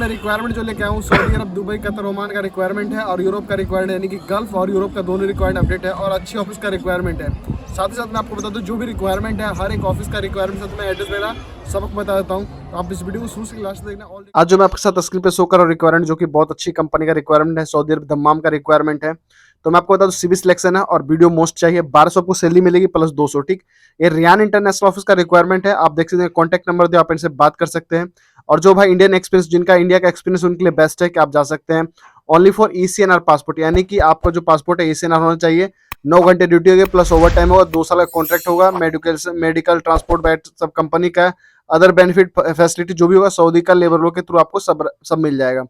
मैं रिक्वायरमेंट जो लेके आया हूँ सऊदी अरब, दुबई, कतर, ओमान का रिक्वायरमेंट है और यूरोप का रिक्वायरमेंट है, यानी कि गल्फ और यूरोप का दोनों रिक्वायरमेंट अपडेट है और अच्छी ऑफिस का रिक्वायरमेंट है। साथ ही साथ मैं आपको बता दूँ जो भी रिक्वायरमेंट है हर एक ऑफिस का रिक्वायरमेंट साथ मैं एड्रेस मेरा सबक बता देता हूँ, तो आप इस वीडियो को शुरू से लास्ट देखना। आज जो मैं आपके साथ स्क्रीन पे शो कर रहा हूँ रिक्वायरमेंट जो कि बहुत अच्छी कंपनी का रिक्वायरमेंट है, सऊदी अरब दम्माम का रिक्वायरमेंट है। तो मैं आपको बता दूं सिविल सिलेक्शन है और वीडियो मोस्ट चाहिए, 1200 आपको सैलरी मिलेगी प्लस 200। ठीक, ये रियान इंटरनेशनल ऑफिस का रिक्वायरमेंट है। आप देख सकते हैं कॉन्टैक्ट नंबर दिया, आप इनसे बात कर सकते हैं। और जो भाई इंडियन एक्सपीरियंस, जिनका इंडिया का एक्सपीरियंस उनके लिए बेस्ट है कि आप जा सकते हैं। ओनली फॉर ईसीएनआर पासपोर्ट, यानी कि आपका जो पासपोर्ट है ईसीएनआर होना चाहिए। 9 घंटे ड्यूटी होगी प्लस ओवर टाइम होगा, 2 साल का कॉन्ट्रैक्ट होगा। मेडिकल ट्रांसपोर्ट बैट सब कंपनी का अदर बेनिफिट फैसिलिटी जो भी होगा सऊदी का लेबर लॉ के थ्रू आपको सब मिल जाएगा।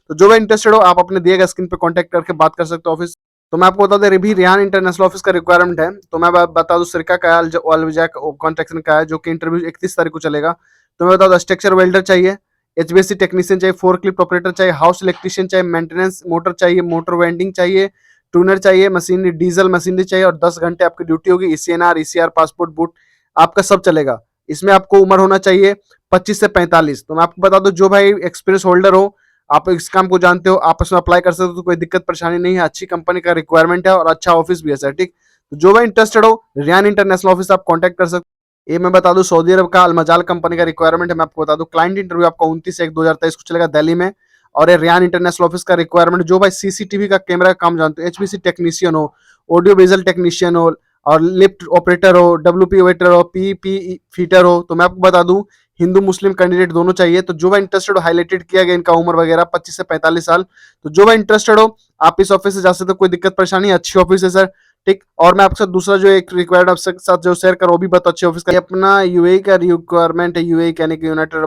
तो जो भी इंटरेस्टेड हो आप अपने दिए गए स्क्रीन पे कॉन्टैक्ट करके बात कर सकते हो ऑफिस। तो मैं आपको बता दें भी रियान इंटरनेशनल ऑफिस का रिक्वायरमेंट है। तो मैं बता दूं सिरका का है, अलविजा कॉन्ट्रैक्शन का है, जो कि इंटरव्यू 31 तारीख को चलेगा। तो मैं बता दूं स्ट्रक्चर वेल्डर चाहिए, एचबीएससी टेक्नीशियन चाहिए, फोर्कलिफ्ट ऑपरेटर चाहिए, हाउस इलेक्ट्रिशियन चाहिए, मेंटेनेंस मोटर चाहिए, मोटर वेंडिंग चाहिए, ट्यूनर चाहिए, मशीनरी डीजल मशीनरी चाहिए और 10 घंटे आपकी ड्यूटी होगी। ईसीएनआर, ईसीआर, पासपोर्ट, बूट आपका सब चलेगा। इसमें आपको उम्र होना चाहिए 25 से 45। तो मैं आपको बता दूं जो भाई एक्सपीरियंस होल्डर हो, आप इस काम को जानते हो, आप इसमें अप्लाई कर सकते हो, तो कोई दिक्कत परेशानी नहीं है। अच्छी कंपनी का रिक्वायरमेंट है और अच्छा ऑफिस भी है सर। ठीक, तो जो भी इंटरेस्टेड हो रियान इंटरनेशनल ऑफिस आप कांटेक्ट कर सकते हो। ये मैं बता दूं सऊदी अरब का अलमजाल कंपनी का रिक्वायरमेंट है। मैं आपको बता दूं क्लाइंट इंटरव्यू आपका 29/1/2023 को चलेगा दिल्ली में। और ये रियान इंटरनेशनल ऑफिस का रिक्वायरमेंट जो भाई सीसीटीवी का कैमरा का काम जानते हो, एचपीसी टेक्नीशियन हो, ऑडियो विजुअल टेक्नीशियन हो और लिफ्ट ऑपरेटर हो, डब्ल्यूपी वेटर हो, पी फीटर हो। तो मैं आपको बता दूं हिंदू मुस्लिम कैंडिडेट दोनों चाहिए। तो जो भाई इंटरेस्टेड हो, हाईलाइटेड किया गया इनका उम्र वगैरह 25 से 45 साल। तो जो भाई इंटरेस्टेड हो आप इस ऑफिस से जा सकते हो, कोई दिक्कत परेशानी, अच्छी ऑफिस है सर। ठीक, और मैं आपके साथ दूसरा जो एक रिक्वायर्ड आपके साथ जो शेयर करो वो भी बहुत अच्छे ऑफिस का। ये अपना यूएई का रिक्वायरमेंट है, यूएई यानी कि यूनाइटेड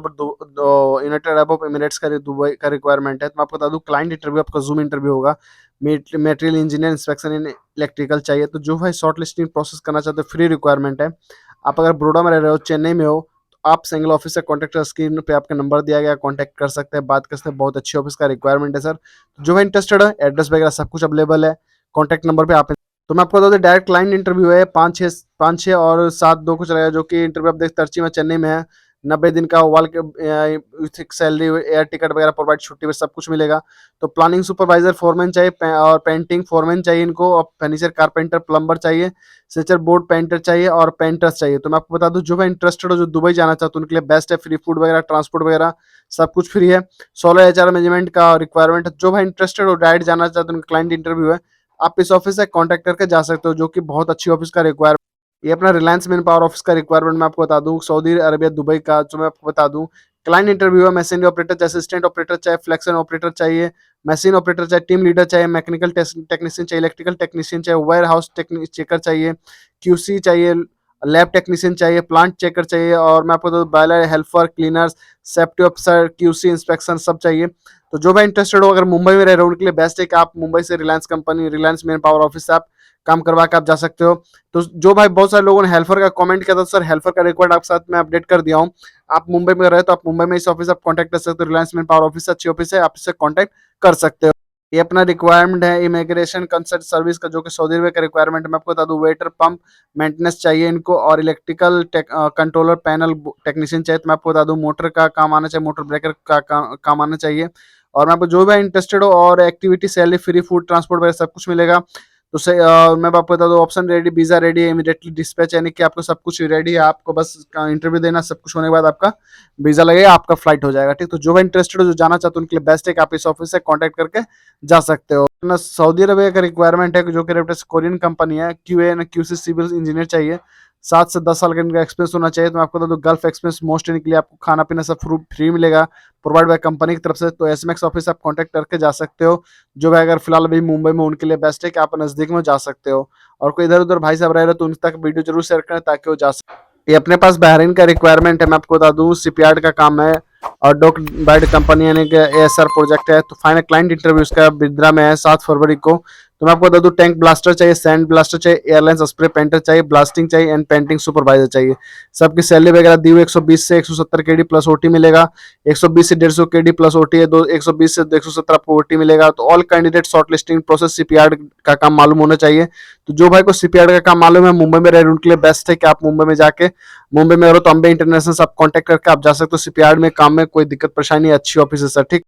अरब एमिरेट्स का दुबई का रिक्वायरमेंट है। तो मैं आपको बता दूं क्लाइंट इंटरव्यू आपका जूम इंटरव्यू होगा। Material engineer inspection in electrical चाहिए। तो जो भाई शॉर्ट लिस्टिंग प्रोसेस करना चाहते हो फ्री रिक्वायरमेंट है। आप अगर बड़ौदा में रह रहे हो, चेन्नई में हो, आप सिंगल ऑफिस से कॉन्टैक्ट स्क्रीन पे आपका नंबर दिया गया, कॉन्टैक्ट कर सकते हैं, बात कर सकते हैं। बहुत अच्छी ऑफिस का रिक्वायरमेंट है सर। तो जो है इंटरेस्टेड है, एड्रेस वगैरह सब कुछ अवेलेबल है, कॉन्टैक्ट नंबर पे आप। तो मैं आपको बता दूं डायरेक्ट क्लाइंट इंटरव्यू है, 5, 6 और 7/2 को चलेगा, जो कि इंटरव्यू आप देख तरची में चेन्नई में है। 90 दिन का वाल के सैलरी, एयर टिकट वगैरह प्रोवाइड, छुट्टी में सब कुछ मिलेगा। तो प्लानिंग सुपरवाइजर फोरमैन चाहिए और पेंटिंग फोरमैन चाहिए इनको, और फर्नीचर कारपेंटर प्लम्बर चाहिए, सेचर बोर्ड पेंटर चाहिए और पेंटर्स चाहिए। तो मैं आपको बता दूं जो भाई इंटरेस्टेड हो, जो दुबई जाना चाहते हो उनके लिए बेस्ट है। फ्री फूड वगैरह, ट्रांसपोर्ट वगैरह सब कुछ फ्री है। 16 एचआर मैनेजमेंट का रिक्वायरमेंट है। जो भाई इंटरेस्टेड हो डायरेक्ट जाना चाहते हो, उनका क्लाइंट इंटरव्यू है, आप इस ऑफिस से कांटेक्ट करके जा सकते हो, जो कि बहुत अच्छी ऑफिस का रिक्वायरमेंट। ये अपना रिलायंस मैन पावर ऑफिस का रिक्वायरमेंट मैं आपको बता दूं, सऊदी अरबिया दुबई का। जो मैं आपको बता दूं क्लाइंट इंटरव्यू है, मशीनरी ऑपरेटर चाहिए, असिस्टेंट ऑपरेटर चाहिए, फ्लेक्शन ऑपरेटर चाहिए, मशीन ऑपरेटर चाहिए, टीम लीडर चाहिए, मैकेनिकल टेक्नीशियन चाहिए, इलेक्ट्रिकल टेक्नीशियन चाहिए, वेयर हाउस चेकर चाहिए, क्यूसी चाहिए, लैब टेक्नीशियन चाहिए, प्लांट चेकर चाहिए, और मैं आपको boiler helper, cleaners, safety officer, QC inspection सब चाहिए। तो जो भाई इंटरेस्टेड हो, अगर मुंबई में रह रहे हो उनके लिए बेस्ट है कि आप मुंबई से Reliance company, Reliance man power office से आप काम करवा के आप जा सकते हो। तो जो भाई बहुत सारे लोगों ने हेल्पर का कमेंट किया था, सर हेल्पर का रिक्वायर्ड आपके साथ मैं अपडेट कर दिया हूँ। आप मुंबई में रहे तो आप मुंबई में इस ऑफिस आप कांटेक्ट कर सकते हो, रिलायंस मैन पावर ऑफिस अच्छी ऑफिस है, आप इससे कांटेक्ट कर सकते हो। ये अपना रिक्वायरमेंट है इमिग्रेशन कंसल्ट सर्विस का, जो कि सऊदी अरब का रिक्वायरमेंट है। मैं आपको बता दूं वेटर, पंप मेंटेनेंस चाहिए इनको, और इलेक्ट्रिकल कंट्रोलर पैनल टेक्नीशियन चाहिए। तो मैं आपको बता दूं मोटर का काम आना चाहिए, मोटर ब्रेकर का काम आना चाहिए। और मैं आपको जो भी इंटरेस्टेड हो, और activity salary, free food, transport वगैरह सब कुछ मिलेगा। तो मैं आपको बता दूं ऑप्शन रेडी, वीजा रेडी है, इमीडिएटली डिस्पैच, यानी कि आपको सब कुछ रेडी है, आपको बस इंटरव्यू देना, सब कुछ होने के बाद आपका वीजा लगेगा, आपका फ्लाइट हो जाएगा। ठीक, तो जो भी इंटरेस्टेड हो, जो जाना चाहते हो उनके लिए बेस्ट है कि आप इस ऑफिस से कांटेक्ट करके जा सकते हो। ना सऊदी अरब का रिक्वायरमेंट है जो कि कोरियन कंपनी है, QA and QC civil engineer चाहिए, 7 से 10 साल का इनका एक्सपीरियंस होना चाहिए। तो मैं आपको बता दूं गल्फ एक्सपीरियंस मोस्ट इनके लिए आपको खाना पीना सब फ्री मिलेगा, प्रोवाइड बाय कंपनी की तरफ से। तो एसएमएक्स ऑफिस आप कांटेक्ट करके जा सकते हो। जो भाई अगर फिलहाल अभी मुंबई में उनके लिए बेस्ट है कि आप नजदीक में जा सकते हो, और कोई इधर उधर भाई साहब रह रहे तो उन तक वीडियो जरूर शेयर करें ताकि वो जा सके। ये अपने पास बहरीन का रिक्वायरमेंट है, मैं आपको बता दूं शिपयार्ड का काम है, और डॉक बाइड कंपनी यानी कि एएसआर प्रोजेक्ट है। तो फाइनल क्लाइंट इंटरव्यू इसका बिद्रा में है 7 फरवरी को। तो मैं आपको बता दूं टैंक ब्लास्टर चाहिए, सैंड ब्लास्टर चाहिए, एयरलाइंस स्प्रे पेंटर चाहिए, ब्लास्टिंग चाहिए एंड पेंटिंग सुपरवाइजर चाहिए। सबकी सैलरी वगैरह दी हुई 120 से 170 केडी प्लस ओटी मिलेगा, 120 से 150 केडी प्लस ओटी है, 120 से 170 आपको ओटी मिलेगा। तो all candidate short listing process CPR का काम मालूम होना चाहिए। तो जो भाई को सीपीआर का काम मालूम है, मुंबई में रह रहे उनके लिए बेस्ट है कि आप मुंबई में जाके, मुंबई में रहो तो अम्बे इंटरनेशनल से आप कांटेक्ट करके आप जा सकते हो। सीपीआर में काम में कोई दिक्कत परेशानी, अच्छी ऑफिस है सर। ठीक।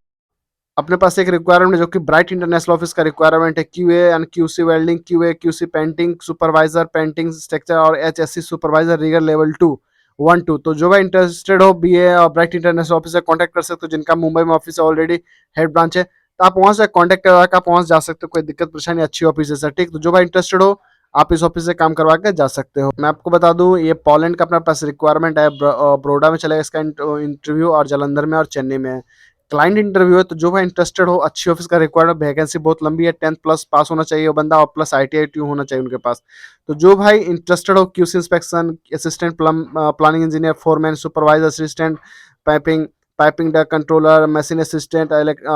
अपने पास एक रिक्वायरमेंट है जो कि ब्राइट इंटरनेशनल ऑफिस का रिक्वायरमेंट है, QA and QC welding, QA QC painting supervisor, painting structure और एचएससी सुपरवाइजर रीगर लेवल 2 1 2। तो जो भाई इंटरेस्टेड हो बीए और ब्राइट इंटरनेशनल ऑफिस से कॉन्टैक्ट कर सकते हो, जिनका मुंबई में ऑफिस है ऑलरेडी, हेड ब्रांच है, तो आप वहां से कॉन्टैक्ट करवा के आप वहां से जा सकते हो, कोई दिक्कत परेशानी, अच्छी ऑफिस है सर, ठीक। तो जो भाई इंटरेस्टेड हो आप इस ऑफिस से काम करवा के जा सकते हो। मैं आपको बता दूं ये पोलैंड का अपने पास रिक्वायरमेंट है, ब्रोडा में चलेगा इसका इंटरव्यू, और जालंधर में और चेन्नई में है। क्लाइंट इंटरव्यू है, तो जो भाई इंटरेस्टेड हो, अच्छी ऑफिस का रिक्वायर्ड, वैकेंसी बहुत लंबी है, 10th प्लस पास होना चाहिए वो बंदा, और प्लस ITI ट्यू होना चाहिए उनके पास। तो जो भाई इंटरेस्टेड हो, QC inspection assistant, planning engineer, foreman, supervisor assistant, piping piping the controller, machine assistant,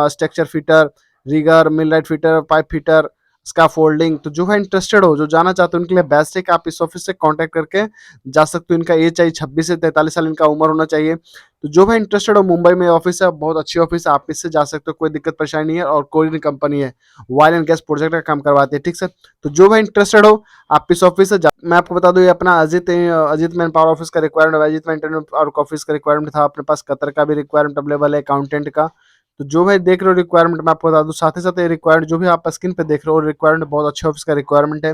structure fitter, rigger, millwright fitter, pipe fitter, scaffolding, तो जो है इंटरेस्टेड हो, जो जाना चाहते हो, उनके लिए बेस्ट है कि आप इस ऑफिस से कांटेक्ट करके जा सकते हो। इनका एज चाहिए 26 से 43 साल इनका उम्र होना चाहिए। तो जो भी इंटरेस्टेड हो, मुंबई में ऑफिस है, बहुत अच्छी ऑफिस है, आप इससे जा सकते हो, कोई दिक्कत परेशानी नहीं है। और कोरियन कंपनी है, ऑयल एंड गैस प्रोजेक्ट का काम करवाती है, ठीक सर। तो जो भी इंटरेस्टेड हो आप इस ऑफिस से मैं आपको बता दूं ये अपना अजीत मैन पावर ऑफिस का रिक्वायरमेंट, अजीत मैन इंटरनेट और ऑफिस का रिक्वायरमेंट था। अपने पास कतर का भी रिक्वायरमेंट अवेलेबल है, अकाउंटेंट का। तो जो भाई देख रहे हो रिक्वायरमेंट मैं आपको बता दूं, साथ ही साथ ये रिक्वायरमेंट जो भी आप स्क्रीन पे देख रहे हो रिक्वायरमेंट बहुत अच्छे ऑफिस का रिक्वायरमेंट है,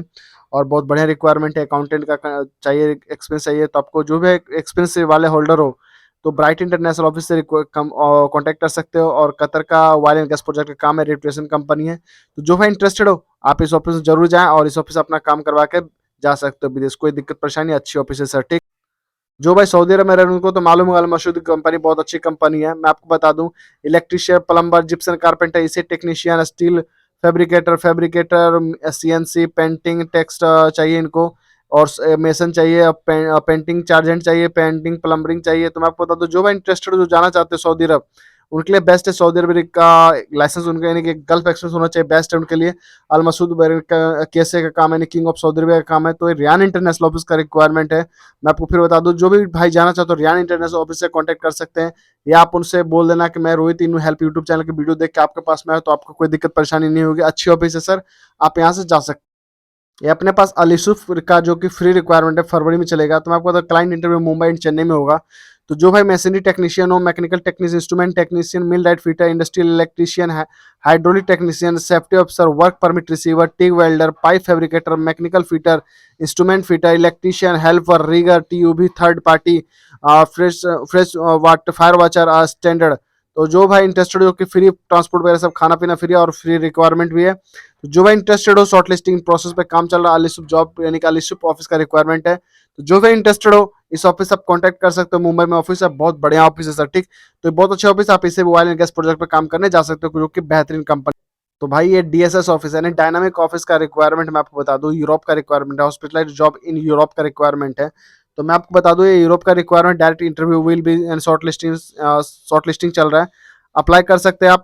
और बहुत बढ़िया रिक्वायरमेंट है। अकाउंटेंट का चाहिए, एक्सपीरियंस चाहिए, तो आपको जो भी एक्सपीरियंस वाले होल्डर हो तो ब्राइट इंटरनेशनल ऑफिस से कांटेक्ट कर सकते हो। और कतर का ऑयल एंड गैस प्रोजेक्ट का काम है, रेपुटेशन कंपनी है। तो जो भाई इंटरेस्टेड हो आप इस ऑफिस में जरूर जाएं, और इस ऑफिस से अपना काम करवा के जा सकते हो विदेश, कोई दिक्कत परेशानी, अच्छी ऑफिस है सर, ठीक। जो भाई सऊदी अरब में रहे उनको तो मालूम होगा, मशहूर कंपनी, बहुत अच्छी कंपनी है। मैं आपको बता दूं इलेक्ट्रिशियन, प्लम्बर, जिप्सन कार्पेंटर, इसी technician, steel fabricator, CNC, painting text चाहिए इनको, और मेसन चाहिए, पेंटिंग चार्जेंट चाहिए, पेंटिंग प्लम्बरिंग चाहिए। तो मैं आपको बता दूं जो भाई इंटरेस्टेड जो जाना चाहते हैं सऊदी अरब, उनके लिए बेस्ट है सऊदी अरब का लाइसेंस, उनका यानी कि गल्फ एक्सप्रेस होना चाहिए, बेस्ट है उनके लिए। अल मसूद का केसे का काम है, किंग ऑफ सऊदी अरब का काम है। तो ये रियान इंटरनेशनल ऑफिस का रिक्वायरमेंट है। मैं आपको फिर बता दूं जो भी भाई जाना चाहते हो रियान इंटरनेशनल ऑफिस से कांटेक्ट कर सकते हैं, या आप उनसे बोल देना कि मैं रोहित इनू हेल्प यूट्यूब चैनल की वीडियो देख के आपके पास में आया, तो आपको कोई दिक्कत परेशानी नहीं होगी, अच्छी ऑफिस है सर, आप यहाँ से जा सकते हैं। ये अपने पास अल यूसुफ का जो कि फ्री रिक्वायरमेंट है, फरवरी में चलेगा। तो मैं आपको बता client interview Mumbai and Chennai में होगा। तो जो भाई मशीनरी टेक्नीशियन हो, mechanical technician, instrument technician, millwright fitter, industrial electrician है, hydraulic technician, safety officer, work permit receiver, TIG welder, pipe fabricator, mechanical fitter, instrument fitter, electrician, helper, rigger, TUB, third party, fresh fresh water, fire watcher, standard. तो जो भाई interested हो कि free transport वगैरह सब, खाना पीना फ्री, और फ्री रिक्वायरमेंट भी है। तो जो भाई इंटरेस्टेड हो, शॉर्ट लिस्टिंग प्रोसेस पे काम चल रहा है, अलिसुप जॉब यानी कि अलिसुप ऑफिस का रिक्वायरमेंट है। तो जो भाई इंटरेस्टेड हो इस ऑफिस से आप कांटेक्ट कर सकते हो, मुंबई में ऑफिस है, बहुत बढ़िया ऑफिस है सर, ठीक। तो बहुत अच्छे ऑफिस, आप इसे ऑयल एंड गैस प्रोजेक्ट पे काम करने जा सकते हो, जो कि बेहतरीन कंपनी। तो भाई ये DSS ऑफिस है, डायनामिक ऑफिस का रिक्वायरमेंट मैं आपको बता दूं, यूरोप का रिक्वायरमेंट है, हॉस्पिटलाइज जॉब इन यूरोप का रिक्वायरमेंट है। तो मैं आपको बता दूं ये यूरोप का requirement, direct interview will be and short listing चल रहा है। अप्लाई कर सकते हैं आप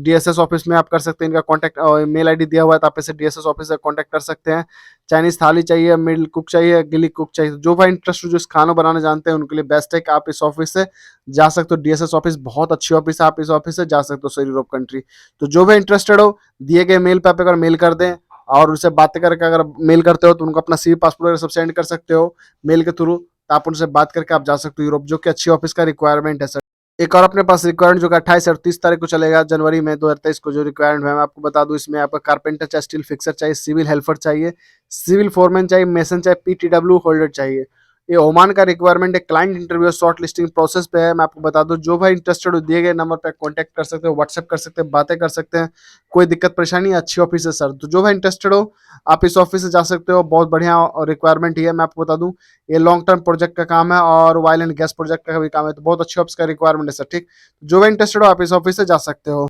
DSS ऑफिस में, आप कर सकते हैं, इनका कॉन्टैक्ट मेल ID दिया हुआ है, तो आप इसे DSS ऑफिस से कॉन्टैक्ट कर सकते हैं। चाइनीज थाली चाहिए, मिडिल कुक चाहिए, गिली कुक चाहिए, जो भाई इंटरेस्ट जो इस खाना बनाने जानते हैं उनके लिए बेस्ट है कि आप इस ऑफिस से जा सकते हो। DSS ऑफिस बहुत अच्छी ऑफिस है, आप इस ऑफिस से जा सकते हो सर, यूरोप कंट्री। तो जो भी इंटरेस्टेड हो दिए गए मेल पे आप अगर मेल कर दें, और उनसे बातें करके अगर मेल करते हो तो उनको अपना CV पासपोर्ट वगैरह सब सेंड कर सकते हो मेल के थ्रू, तो आप उनसे बात करके आप जा सकते हो यूरोप, जो कि अच्छी ऑफिस का रिक्वायरमेंट है सर। एक और अपने पास रिक्वायरमेंट जो कि 28 और 30 तारीख को चलेगा, जनवरी में 2023 को, जो रिक्वायरमेंट है मैं आपको बता दूं, इसमें आपका कारपेंटर चाहिए, स्टील फिक्सर चाहिए, सिविल हेल्पर चाहिए, सिविल फोरमैन चाहिए, मेसन चाहिए, PTW होल्डर चाहिए। ये ओमान का रिक्वायरमेंट है, client interview short listing process पे है। मैं आपको बता दूं जो भाई इंटरेस्टेड हो दिए गए नंबर पे कांटेक्ट कर सकते हो, व्हाट्सएप कर सकते हैं, बातें कर सकते हैं, कोई दिक्कत परेशानी, अच्छी ऑफिस है सर। तो जो भाई इंटरेस्टेड हो आप इस ऑफिस से जा सकते हो, बहुत बढ़िया रिक्वायरमेंट ही है। मैं आपको बता दूं ये लॉन्ग टर्म प्रोजेक्ट का काम है, और ऑयल एंड गैस प्रोजेक्ट का भी काम है, तो बहुत अच्छी ऑफिस का रिक्वायरमेंट है सर, ठीक। जो भी इंटरेस्टेड हो आप इस ऑफिस से जा सकते हो।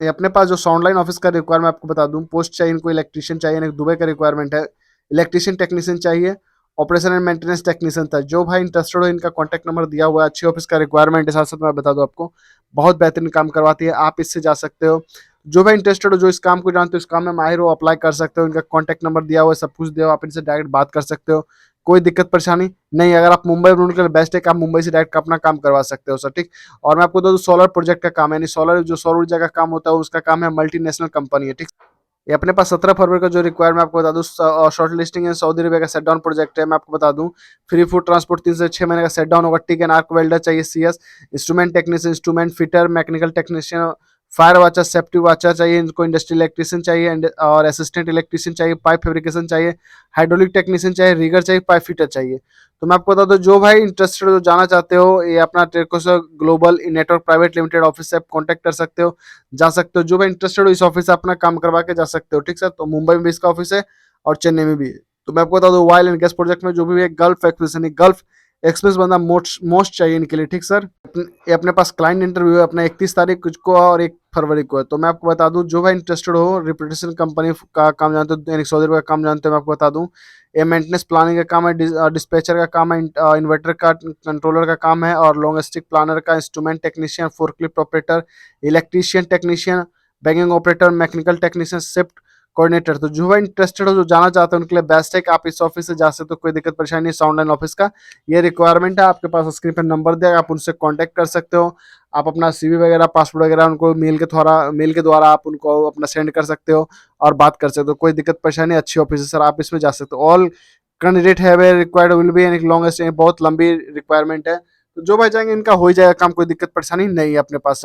ये अपने पास जो साउंड ऑफिस का रिक्वायरमेंट आपको बता दूं, पोस्ट चाहिए इनको, इलेक्ट्रीशियन चाहिए, एक दुबई का रिक्वायरमेंट है, इलेक्ट्रीशियन टेक्नीशियन चाहिए, ऑपरेशन एंड मेंटेनेंस टेक्नीशियन था। जो भाई इंटरेस्टेड हो इनका कॉन्टैक्ट नंबर दिया हुआ है, अच्छी ऑफिस का रिक्वायरमेंट है, साथ साथ मैं बता दूं आपको बहुत बेहतरीन काम करवाती है, आप इससे जा सकते हो। जो भाई इंटरेस्टेड हो, जो इस काम को जानते हो, इस काम में माहिर हो, अप्लाई कर सकते हो, इनका कॉन्टैक्ट नंबर दिया हुआ है, सब कुछ दिया हुआ, आप इनसे डायरेक्ट बात कर सकते हो, कोई दिक्कत परेशानी नहीं। अगर आप मुंबई में, उनके लिए बेस्ट है कि आप मुंबई से डायरेक्ट अपना काम करवा सकते हो सर, ठीक। और मैं आपको बता दूं सोलर प्रोजेक्ट का काम है, यानी सोलर जो सौर ऊर्जा का काम होता है उसका काम है, मल्टीनेशनल कंपनी है, ठीक। ये अपने पास 17 फरवरी का जो रिक्वायरमेंट मैं आपको बता दूं, शॉर्ट लिस्टिंग है, सऊदी अरब का सेट डाउन प्रोजेक्ट है। मैं आपको बता दूं फ्री फूड ट्रांसपोर्ट 3 से 6 महीने का सेट डाउन होगा, टिक एंड आर्क वेल्डर चाहिए, CS instrument technician, instrument fitter, mechanical technician, fire watcher, safety watcher चाहिए इनको, इंडस्ट्रियल इलेक्ट्रिशियन चाहिए और असिस्टेंट इलेक्ट्रिशियन चाहिए, पाइप फैब्रिकेशन चाहिए, हाइड्रोलिक टेक्नीशियन चाहिए, रिगर चाहिए, पाइप फिटर चाहिए। तो मैं आपको बता दूं, जो भाई इंटरेस्टेड हो, जाना चाहते हो, ये अपना टेरकोसा global network private limited office से आप कॉन्टैक्ट कर सकते हो, जा सकते हो। जो भाई इंटरेस्टेड हो, इस ऑफिस से अपना काम करवा के जा सकते हो, ठीक सर। तो मुंबई में भी इसका ऑफिस है और चेन्नई में भी है। तो मैं आपको बता दूं, ऑयल एंड गैस प्रोजेक्ट में जो भी है गल्फ एक्सप्रेस, गल्फ एक्सप्रेस बंदा मोस्ट मोस्ट चाहिए इनके लिए, ठीक सर। ये अपने पास क्लाइंट इंटरव्यू है अपना 31 तारीख को और 1 फरवरी को है। तो मैं आपको बता दूं, जो भाई इंटरेस्टेड हो, रिप्यूटेशन कंपनी का काम जानते हो, यानी सऊदी अरब का काम जानते हो, मैं आपको बता दूं, ये मेंटेनेंस प्लानिंग का काम है, डिस्पैचर का काम है, इन्वर्टर का कंट्रोलर का काम है, और लॉन्ग स्टिक प्लानर का, instrument technician, forklift operator, electrician technician, bagging operator, mechanical technician, shift coordinator. तो जो है इंटरेस्टेड हो, जो जाना चाहते हैं, उनके लिए बेस्ट है कि आप इस ऑफिस से जा सकते हो, कोई दिक्कत परेशानी नहीं। साउंड लाइन ऑफिस का ये रिक्वायरमेंट है, आपके पास स्क्रीन पर नंबर दिया, आप उनसे कांटेक्ट कर सकते हो। आप अपना सीवी वगैरह, पासपोर्ट वगैरह उनको मेल के द्वारा आप उनको अपना सेंड कर सकते हो और बात कर सकते हो, कोई दिक्कत परेशानी। अच्छी ऑफिस है सर, आप इसमें जा सकते हो। ऑल कैंडिडेट है वे required will be an longest, बहुत लंबी रिक्वायरमेंट है। तो जो भाई जाएंगे इनका हो ही जाएगा काम, कोई दिक्कत परेशानी नहीं है अपने पास।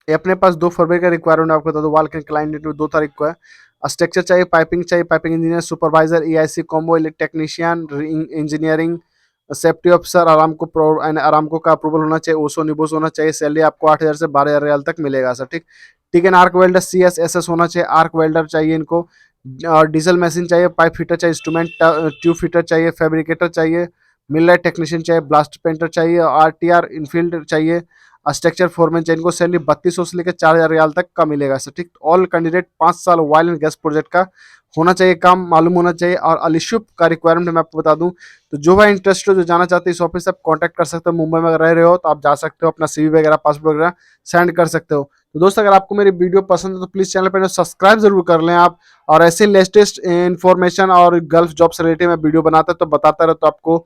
ये अपने पास 2 फरवरी का रिक्वायरमेंट आपको बता दो, वाल के क्लाइंट इंटरव्यू 2 तारीख को है। स्ट्रक्चर चाहिए, पाइपिंग चाहिए, piping engineer, supervisor, EIC combo, technician, engineering, safety officer, Aramco का अप्रूवल होना चाहिए, ओसो निबोस होना चाहिए। सैलरी आपको 8,000 से 12,000 रियाल तक मिलेगा सर, ठीक। ठीक है। आर्क वेल्डर, CSSS होना चाहिए, आर्क वेल्डर चाहिए इनको, और डीजल मशीन चाहिए, पाइप फिटर चाहिए, इंस्ट्रूमेंट ट्यूब फिटर चाहिए, फैब्रिकेटर चाहिए, मिलर टेक्नीशियन चाहिए, ब्लास्ट पेंटर चाहिए, RTR इनफील्ड चाहिए, स्ट्रक्चर फोरमैन चाहिए। इनको सैलरी 3200 से लेकर 4,000 रियाल तक का मिलेगा सर, ठीक। ऑल कैंडिडेट 5 साल ऑयल एंड गैस प्रोजेक्ट का होना चाहिए, काम मालूम होना चाहिए, और अलिशुप का रिक्वायरमेंट मैं आपको बता दूं। तो जो भाई इंटरेस्ट हो, जो जाना चाहते हैं, इस ऑफिस से आप कांटेक्ट कर सकते हो। मुंबई में अगर रह रहे हो तो आप जा सकते हो, अपना CV वगैरह, पासपोर्ट वगैरह सेंड कर सकते हो। तो दोस्त, अगर आपको मेरी वीडियो पसंद है तो प्लीज चैनल पर सब्सक्राइब जरूर कर लें आप। और ऐसे लेटेस्ट इन्फॉर्मेशन और गल्फ जॉब से रिलेटेड मैं वीडियो बनाता तो बताता रहता, तो आपको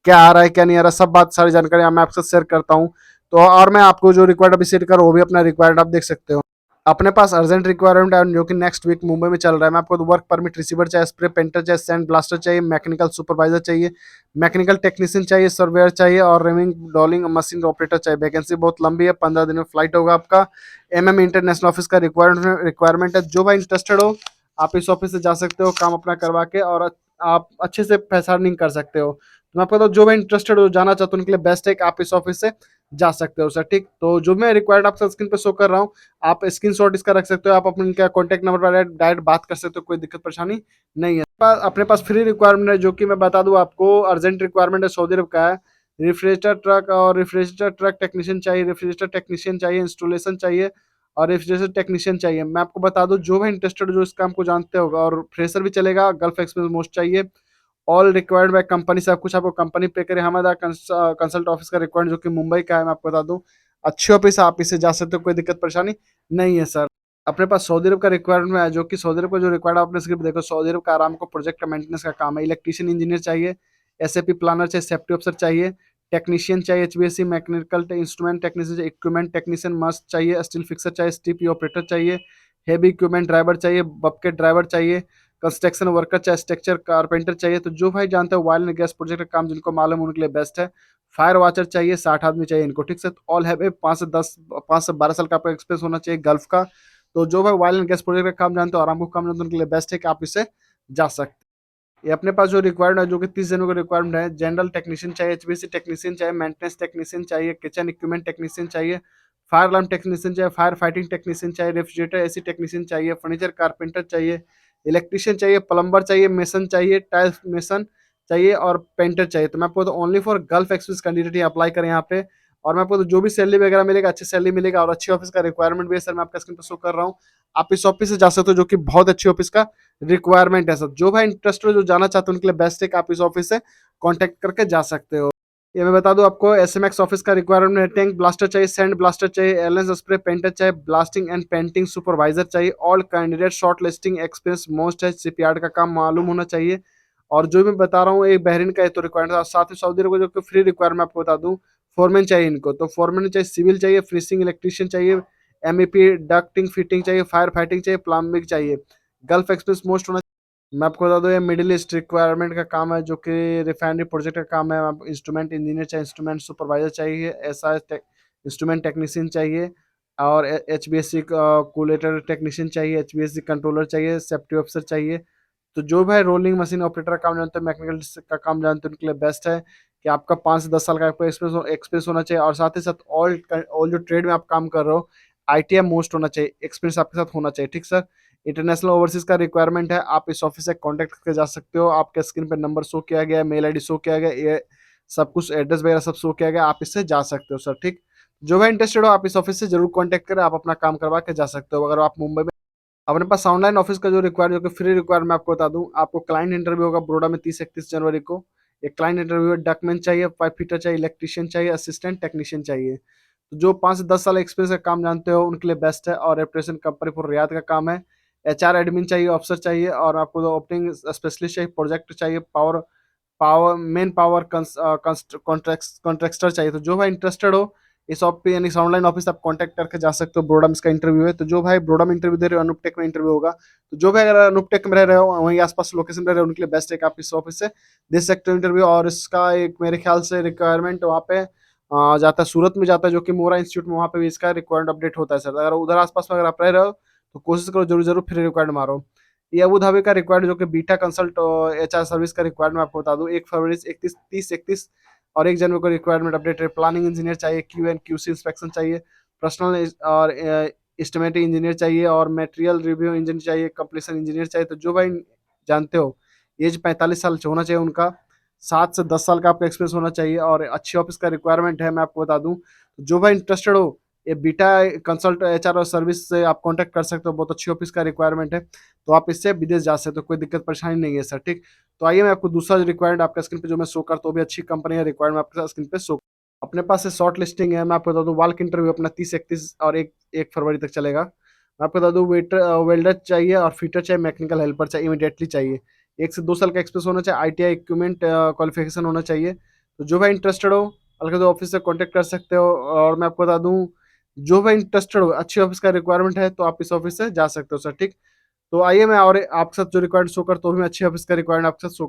क्या आ रहा है क्या नहीं आ रहा, सब बात सारी जानकारी मैं आपसे शेयर करता हूँ। तो और मैं आपको जो रिक्वायर्ड अभी सेट करूँ, वो भी अपना रिक्वायर्ड आप देख सकते हो। अपने पास अर्जेंट रिक्वायरमेंट है जो कि नेक्स्ट वीक मुंबई में चल रहा है। मैं आपको वर्क परमिट रिसीवर चाहिए, स्प्रे पेंटर चाहिए, सैंड ब्लास्टर चाहिए, मैकेनिकल सुपरवाइजर चाहिए, मैकेनिकल टेक्नीशियन चाहिए, सर्वेयर चाहिए, और रेमिंग डॉलिंग मशीन ऑपरेटर चाहिए। वैकेंसी बहुत लंबी है, 15 दिन में फ्लाइट होगा आपका। इंटरनेशनल ऑफिस का रिक्वायरमेंट है। जो भाई इंटरेस्टेड हो, आप इस ऑफिस से जा सकते हो, काम अपना करवा के, और आप अच्छे से पैसा अर्निंग कर सकते हो। तो मैं आपको बताऊँ, जो भाई इंटरेस्टेड हो, जाना चाहते हो, उनके लिए बेस्ट है कि आप इस ऑफिस से जा सकते हो सर, ठीक। तो जो मैं रिक्वायर्ड आपसे स्क्रीन पे शो कर रहा हूँ, आप स्क्रीनशॉट इसका रख सकते हो, आप अपने इनका कॉन्टैक्ट नंबर पर डायरेक्ट बात कर सकते हो, कोई दिक्कत परेशानी नहीं है। अपने पास फ्री रिक्वायरमेंट है, जो कि मैं बता दूं आपको, अर्जेंट रिक्वायरमेंट है, सऊदी अरब का है। रेफ्रिजरेटर ट्रक टेक्नीशियन चाहिए, रेफ्रिजरेटर टेक्नीशियन चाहिए, इंस्टॉलेशन चाहिए, और रेफ्रिजरेटर टेक्नीशियन चाहिए। मैं आपको बता दूं, जो भी इंटरेस्टेड, जो इस काम को जानते होगा, और फ्रेशर भी चलेगा, गल्फ एक्सपीरियंस मोस्ट चाहिए। ऑल रिक्वायर्ड बाय कंपनी, सब कुछ आपको कंपनी पे करे। हमारा कंसल्ट ऑफिस का रिक्वायर्ड, जो कि मुंबई का है, मैं आपको बता दूं, अच्छी ऑफिस है, आप इससे जा सकते हो, कोई दिक्कत परेशानी नहीं है सर। अपने पास सऊदी अरब का रिक्वायरमेंट है, जो कि सऊदी अरब का जो रिक्वायर्ड, आपने स्क्रिप्ट देखो, सऊदी अरब का आराम को प्रोजेक्ट का मेंटेनेंस का काम है। इलेक्ट्रीशियन इंजीनियर चाहिए, SAP प्लानर चाहिए, सेफ्टी ऑफिसर चाहिए, टेक्नीशियन चाहिए, HVAC mechanical instrument technician, equipment technician must चाहिए, स्टील फिक्सर चाहिए, STP ऑपरेटर चाहिए, हेवी इक्विपमेंट ड्राइवर चाहिए, बबकेट ड्राइवर चाहिए, कंस्ट्रक्शन वर्कर चाहिए, स्ट्रक्चर कारपेंटर चाहिए। तो जो भाई जानते हो ऑयल एंड गैस प्रोजेक्ट का काम जिनको मालूम है, उनके लिए बेस्ट है। फायर वॉचर चाहिए, 60 आदमी चाहिए इनको, ठीक से। ऑल है 5 से 12 साल का आपका एक्सपीरियंस होना चाहिए गल्फ का। तो जो भाई ऑयल एंड गैस प्रोजेक्ट का काम जानते हो, आराम को काम जानते हो, उनके लिए बेस्ट है कि आप इससे जा सकते हैं। ये अपने पास जो रिक्वायर्ड है, जो कि 30 जनों का रिक्वायरमेंट है, जनरल टेक्नीशियन चाहिए, HVAC टेक्नीशियन चाहिए, मेंटेनेंस टेक्नीशियन चाहिए, किचन इक्विपमेंट टेक्नीशियन चाहिए, फायर अलार्म टेक्नीशियन चाहिए, फायर फाइटिंग टेक्नीशियन चाहिए, रेफ्रिजरेटर AC टेक्नीशियन चाहिए, फर्नीचर कारपेंटर चाहिए, इलेक्ट्रिशियन चाहिए, प्लम्बर चाहिए, मेसन चाहिए, टाइल्स मेसन चाहिए, और पेंटर चाहिए। तो मैं आपको तो only for gulf experience candidate he apply करें यहाँ पे। और मैं आपको तो जो भी सैलरी वगैरह मिलेगा, अच्छी सैलरी मिलेगा, और अच्छी ऑफिस का रिक्वायरमेंट भी है सर, मैं आपका स्क्रीन पर शो कर रहा हूँ। आप इस ऑफिस से जा सकते हो, जो कि बहुत अच्छी ऑफिस का रिक्वायरमेंट है सर। जो भाई इंटरेस्ट हो, जो जाना चाहते हो, उनके लिए बेस्ट है कि आप इस ऑफिस से कांटेक्ट करके जा सकते हो। ये मैं बता दूं आपको, SMX ऑफिस का रिक्वायरमेंट है। टैंक ब्लास्टर चाहिए, सैंड ब्लास्टर चाहिए, एलएन स्प्रे पेंटर चाहिए, ब्लास्टिंग एंड पेंटिंग सुपरवाइजर चाहिए। All candidate short listing experience most है, शिपयार्ड का काम मालूम होना चाहिए। और जो मैं बता रहा हूँ, एक बहरीन का है तो रिक्वायरमेंट, साथ ही सऊदी अरब का जो फ्री रिक्वायरमेंट आपको बता दूं, फोरमैन चाहिए इनको। तो फोरमैन चाहिए, सिविल चाहिए, फिनिशिंग इलेक्ट्रिशियन चाहिए, MEP डक्टिंग फिटिंग चाहिए, फायर फाइटिंग चाहिए, प्लम्बिंग चाहिए। गल्फ एक्सप्रेस मोस्ट होना। मैं आपको बता दूं, ये मिडिल ईस्ट रिक्वायरमेंट का काम है, जो कि रिफाइनरी प्रोजेक्ट का काम है। इंस्ट्रूमेंट इंजीनियर चाहिए, इंस्ट्रूमेंट सुपरवाइजर चाहिए, इंस्ट्रूमेंट टेक्नीशियन चाहिए, और HVAC कूलेटर टेक्नीशियन चाहिए, HVAC कंट्रोलर चाहिए, सेफ्टी ऑफिसर चाहिए। तो जो भाई रोलिंग मशीन ऑपरेटर का काम जानते हैं, मैकेनिकल का काम जानते हैं, उनके लिए बेस्ट है कि आपका 5 से 10 साल का आपका एक्सपीरियंस होना चाहिए, और साथ ही साथ ऑल जो ट्रेड में आप काम कर रहे हो, ITI मोस्ट होना चाहिए, एक्सपीरियंस आपके साथ होना चाहिए, ठीक सर। इंटरनेशनल ओवरसीज का रिक्वायरमेंट है, आप इस ऑफिस से कॉन्टैक्ट करके जा सकते हो। आपके स्क्रीन पर नंबर शो किया गया है, मेल ID शो किया गया, ये सब कुछ एड्रेस वगैरह सब शो किया गया, आप इससे जा सकते हो सर, ठीक। जो भी इंटरेस्टेड हो आप इस ऑफिस से जरूर कॉन्टैक्ट करें, आप अपना काम करवा के जा सकते हो। अगर आप मुंबई में अपने पास ऑनलाइन ऑफिस का जो रिक्वायर जो कि फ्री रिक्वायर मैं आपको बता दूं, आपको क्लाइंट इंटरव्यू होगा बड़ौदा में 30-31 जनवरी को। एक क्लाइंट इंटरव्यू, डॉक्यूमेंट चाहिए, 5 फीटर चाहिए, इलेक्ट्रिशियन चाहिए, असिस्टेंट टेक्नीशियन चाहिए। तो जो 5 से 10 साल एक्सपीरियंस का काम जानते हो उनके लिए बेस्ट है, और रेपुटेशन कंपनी पर रियाद का काम है। HR एडमिन चाहिए, ऑफिसर चाहिए, और आपको जो ओपनिंग स्पेशलिस्ट चाहिए, प्रोजेक्ट चाहिए, power power main power contractor चाहिए। तो जो भाई इंटरेस्टेड हो इस ऑफ पे यानी ऑनलाइन ऑफिस आप कांटेक्ट करके जा सकते हो। बरोड़ा में इसका इंटरव्यू है, तो जो भाई बरोड़ा में इंटरव्यू दे रहे हो, अनूपटेक में इंटरव्यू होगा। तो जो भी अगर अनूपटेक में रह रहे हो, वहीं आसपास लोकेशन रह रहे हो, उनके लिए बेस्ट है कि आप इस ऑफिस से दे सकते हो इंटरव्यू। और इसका एक मेरे ख्याल से रिक्वायरमेंट वहाँ पे जाता है, सूरत में जाता है, जो कि मोरा इंस्टीट्यूट में, वहाँ पे भी इसका रिक्वायरमेंट अपडेट होता है सर। अगर उधर आसपास में अगर आप रह रहे हो तो कोशिश करो जरूर जरूर फिर रिक्वायरमेंट मारो। ये अबू धाबी का रिक्वायर्ड जो कि बीटा कंसल्ट HR सर्विस का रिक्वायर्ड मैं आपको बता दूं, 1 फरवरी से 31 और 1 जनवरी को रिक्वायरमेंट अपडेट है। प्लानिंग इंजीनियर चाहिए, QA&QC इंस्पेक्शन चाहिए, पर्सनल और एस्टिमेटिंग इंजीनियर चाहिए, और मटेरियल रिव्यू इंजीनियर चाहिए, कंप्लीशन इंजीनियर चाहिए। तो जो भाई जानते हो एज 45 साल होना चाहिए उनका, 7 से 10 साल का आपका एक्सपीरियंस होना चाहिए, और अच्छी ऑफिस का रिक्वायरमेंट है मैं आपको बता दूं। तो जो भाई इंटरेस्टेड हो ये बीटा कंसल्ट HR और सर्विस से आप कांटेक्ट कर सकते हो, बहुत अच्छी ऑफिस का रिक्वायरमेंट है। तो आप इससे विदेश जा सकते हो, कोई दिक्कत परेशानी नहीं है सर, ठीक। तो आइए मैं आपको दूसरा जो रिक्वायर्ड आपका स्क्रीन पे जो मैं शो करता हूँ, भी अच्छी कंपनी है, रिक्वायर्ड मैं आपके स्क्रीन पे शो अपने पास से शॉर्ट लिस्टिंग है। मैं आपको बता दूं वाल्क इंटरव्यू अपना 30, 31 और 1 फरवरी तक चलेगा। मैं आपको बता दूं वेटर वेल्डर चाहिए, और फीटर चाहिए, मैकेनिकल हेल्पर चाहिए, इमीडिएटली चाहिए। 1 से 2 साल का एक्सपीरियंस होना चाहिए, ITI इक्विपमेंट क्वालिफिकेशन होना चाहिए। तो जो भाई इंटरेस्टेड हो हल्का तो ऑफिस से कॉन्टेक्ट कर सकते हो। और मैं आपको बता दूं जो भाई इंटरेस्टेड हो, अच्छी ऑफिस का रिक्वायरमेंट है, तो आप इस ऑफिस से जा सकते हो सर, ठीक। तो आइए मैं और आपके साथ जो रिक्वायर्ड शो करता हूँ, मैं अच्छी ऑफिस का रिक्वायर्ड आपके साथ शो